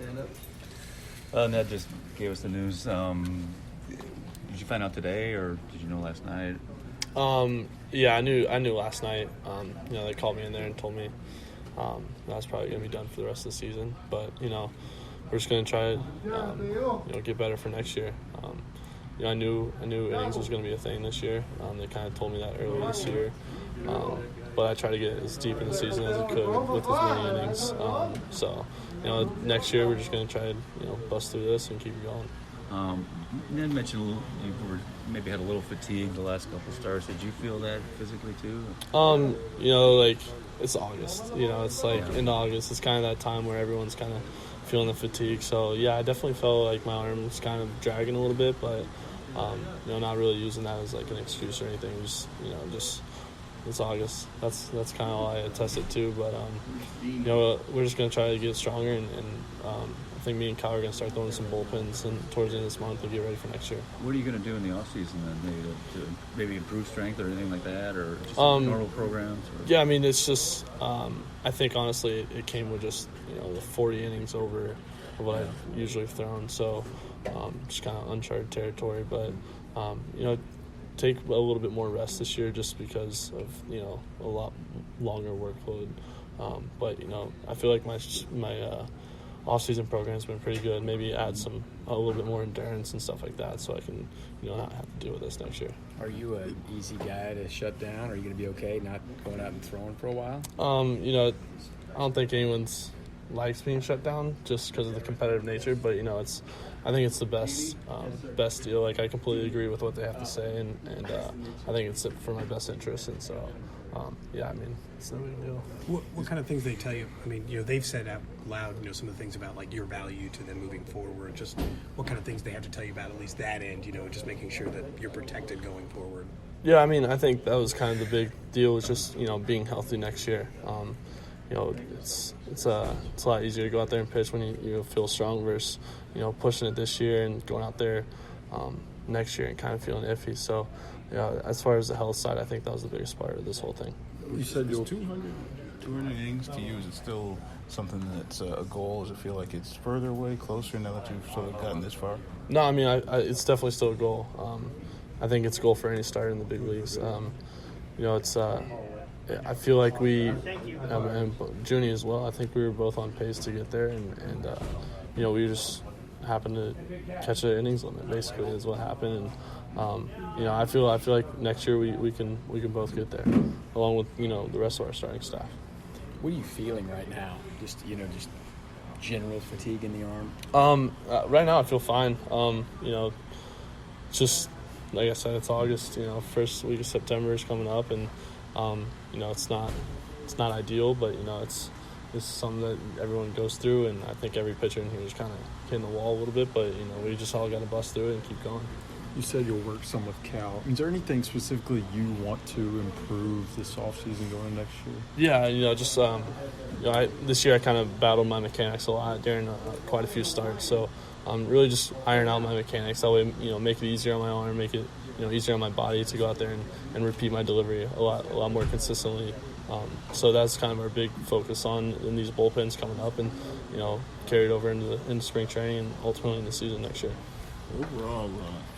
stand up. Ned just gave us the news. Did you find out today, or did you know last night? Yeah, I knew last night. They called me in there and told me that I was probably going to be done for the rest of the season. But, we're just going to try to, get better for next year. I knew innings was going to be a thing this year. They kind of told me that earlier this year. But I tried to get as deep in the season as I could with as many innings. Next year we're just going to try to, bust through this and keep it going. Ned mentioned you maybe had a little fatigue the last couple starts. Did you feel that physically too? It's August. It's in August. It's kind of that time where everyone's kind of feeling the fatigue. So, yeah, I definitely felt like my arm was kind of dragging a little bit, but, not really using that as, an excuse or anything. Just it's August. That's kind of all I attested to. But, we're just going to try to get stronger, and I think me and Kyle are going to start throwing some bullpens towards the end of this month to get ready for next year. What are you going to do in the offseason then? Maybe improve strength or anything like that, or just normal programs? Or? Yeah, it's just I think honestly it came with just the 40 innings over what I've usually thrown. So just kind of uncharted territory, but take a little bit more rest this year just because of a lot longer workload. But I feel like my off-season program's been pretty good. Maybe add a little bit more endurance and stuff like that, so I can not have to deal with this next year. Are you an easy guy to shut down? Are you going to be okay not going out and throwing for a while? I don't think anyone's likes being shut down just because of the competitive nature, but I think it's the best deal. I completely agree with what they have to say, and I think it's for my best interest, and so it's no big deal. What kind of things they tell you? They've said out loud, some of the things about your value to them moving forward. Just what kind of things they have to tell you about at least that end, just making sure that you're protected going forward. Yeah, I think that was kind of the big deal was just being healthy next year. It's a lot easier to go out there and pitch when you feel strong versus pushing it this year and going out there next year and kind of feeling iffy. So as far as the health side, I think that was the biggest part of this whole thing. You said 200 innings to you. Is it still something that's a goal? Does it feel like it's further away, closer now that you've sort of gotten this far? No, it's definitely still a goal. I think it's a goal for any starter in the big leagues. I feel like we, and Junie as well, I think we were both on pace to get there, and we just happened to catch an innings limit, basically, is what happened. And, I feel like next year we can both get there, along with, the rest of our starting staff. What are you feeling right now? Just general fatigue in the arm? Right now I feel fine. Just, like I said, it's August, first week of September is coming up, and it's not ideal, but it's something that everyone goes through, and I think every pitcher in here is kind of hitting the wall a little bit, but we just all got to bust through it and keep going. You said you'll work some with Cal. Is there anything specifically you want to improve this offseason going next year? Yeah, this year I kind of battled my mechanics a lot during quite a few starts, so really just iron out my mechanics. That way, make it easier on my arm, make it easier on my body to go out there and repeat my delivery a lot more consistently. So that's kind of our big focus in these bullpens coming up, and carry it over into spring training and ultimately in the season next year. Overall,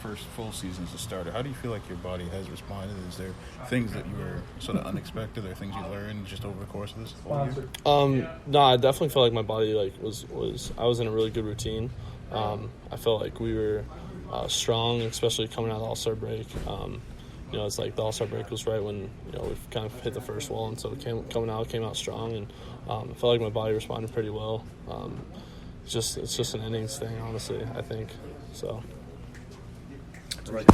first full season as a starter, how do you feel like your body has responded? Is there things that you were sort of unexpected, or things you learned just over the course of this whole year? No, I definitely felt like my body I was in a really good routine. I felt like we were strong, especially coming out of the All-Star break. It's like the All-Star break was right when we kind of hit the first wall, and so came out strong, and I felt like my body responded pretty well. It's just an innings thing, honestly, I think. So. All right.